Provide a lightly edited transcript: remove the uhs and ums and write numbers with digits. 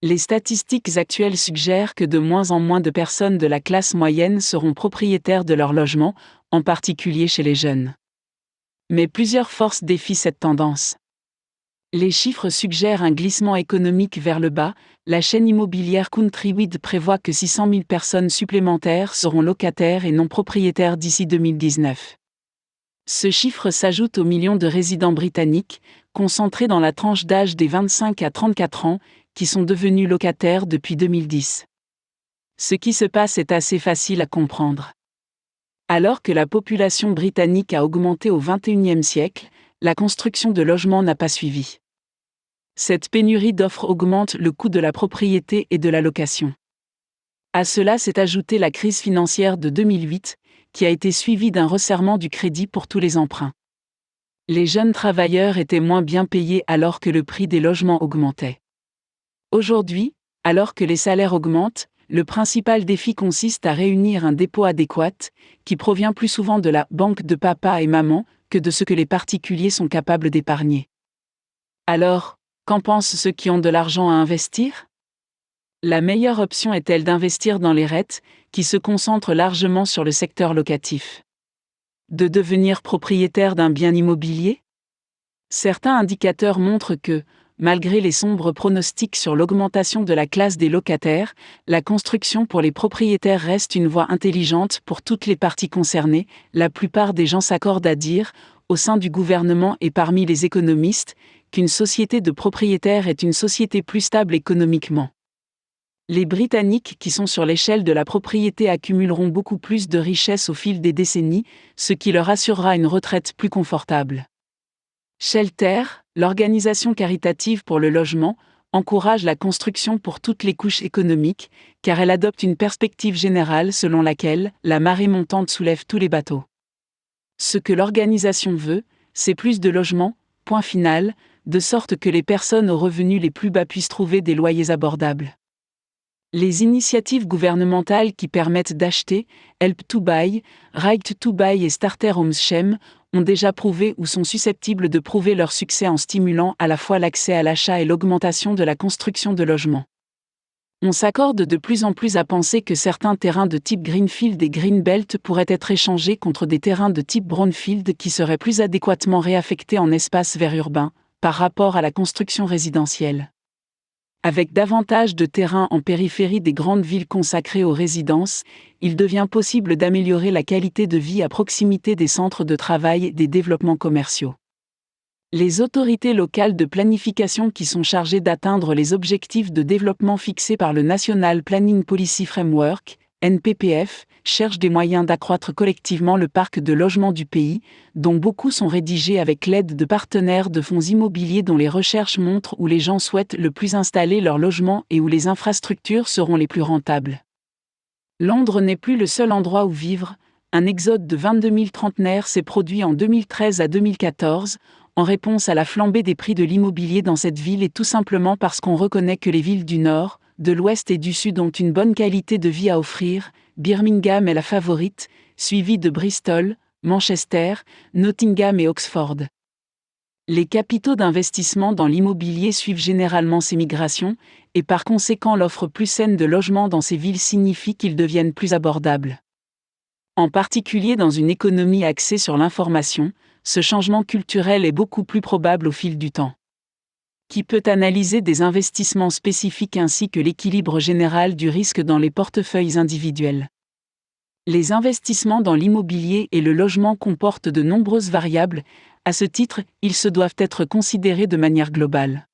Les statistiques actuelles suggèrent que de moins en moins de personnes de la classe moyenne seront propriétaires de leur logement, en particulier chez les jeunes. Mais plusieurs forces défient cette tendance. Les chiffres suggèrent un glissement économique vers le bas. La chaîne immobilière Countrywide prévoit que 600 000 personnes supplémentaires seront locataires et non propriétaires d'ici 2019. Ce chiffre s'ajoute aux millions de résidents britanniques, concentrés dans la tranche d'âge des 25 à 34 ans, qui sont devenus locataires depuis 2010. Ce qui se passe est assez facile à comprendre. Alors que la population britannique a augmenté au XXIe siècle, la construction de logements n'a pas suivi. Cette pénurie d'offres augmente le coût de la propriété et de la location. À cela s'est ajoutée la crise financière de 2008, qui a été suivie d'un resserrement du crédit pour tous les emprunts. Les jeunes travailleurs étaient moins bien payés alors que le prix des logements augmentait. Aujourd'hui, alors que les salaires augmentent, le principal défi consiste à réunir un dépôt adéquat, qui provient plus souvent de la banque de papa et maman que de ce que les particuliers sont capables d'épargner. Alors, qu'en pensent ceux qui ont de l'argent à investir ? La meilleure option est-elle d'investir dans les REIT, qui se concentrent largement sur le secteur locatif ? De devenir propriétaire d'un bien immobilier ? Certains indicateurs montrent que, malgré les sombres pronostics sur l'augmentation de la classe des locataires, la construction pour les propriétaires reste une voie intelligente pour toutes les parties concernées. La plupart des gens s'accordent à dire, au sein du gouvernement et parmi les économistes, qu'une société de propriétaires est une société plus stable économiquement. Les Britanniques qui sont sur l'échelle de la propriété accumuleront beaucoup plus de richesses au fil des décennies, ce qui leur assurera une retraite plus confortable. Shelter, l'organisation caritative pour le logement, encourage la construction pour toutes les couches économiques, car elle adopte une perspective générale selon laquelle la marée montante soulève tous les bateaux. Ce que l'organisation veut, c'est plus de logements, point final, de sorte que les personnes aux revenus les plus bas puissent trouver des loyers abordables. Les initiatives gouvernementales qui permettent d'acheter, Help to Buy, Right to Buy et Starter Homes Scheme, ont déjà prouvé ou sont susceptibles de prouver leur succès en stimulant à la fois l'accès à l'achat et l'augmentation de la construction de logements. On s'accorde de plus en plus à penser que certains terrains de type Greenfield et Greenbelt pourraient être échangés contre des terrains de type Brownfield qui seraient plus adéquatement réaffectés en espaces verts urbains, par rapport à la construction résidentielle. Avec davantage de terrains en périphérie des grandes villes consacrées aux résidences, il devient possible d'améliorer la qualité de vie à proximité des centres de travail et des développements commerciaux. Les autorités locales de planification qui sont chargées d'atteindre les objectifs de développement fixés par le National Planning Policy Framework, NPPF, cherchent des moyens d'accroître collectivement le parc de logements du pays, dont beaucoup sont rédigés avec l'aide de partenaires de fonds immobiliers dont les recherches montrent où les gens souhaitent le plus installer leur logement et où les infrastructures seront les plus rentables. Londres n'est plus le seul endroit où vivre. Un exode de 22 000 trentenaires s'est produit en 2013 à 2014, en réponse à la flambée des prix de l'immobilier dans cette ville et tout simplement parce qu'on reconnaît que les villes du Nord, de l'Ouest et du Sud ont une bonne qualité de vie à offrir. Birmingham est la favorite, suivie de Bristol, Manchester, Nottingham et Oxford. Les capitaux d'investissement dans l'immobilier suivent généralement ces migrations, et par conséquent l'offre plus saine de logements dans ces villes signifie qu'ils deviennent plus abordables. En particulier dans une économie axée sur l'information, ce changement culturel est beaucoup plus probable au fil du temps. Qui peut analyser des investissements spécifiques ainsi que l'équilibre général du risque dans les portefeuilles individuels. Les investissements dans l'immobilier et le logement comportent de nombreuses variables. À ce titre, ils se doivent être considérés de manière globale.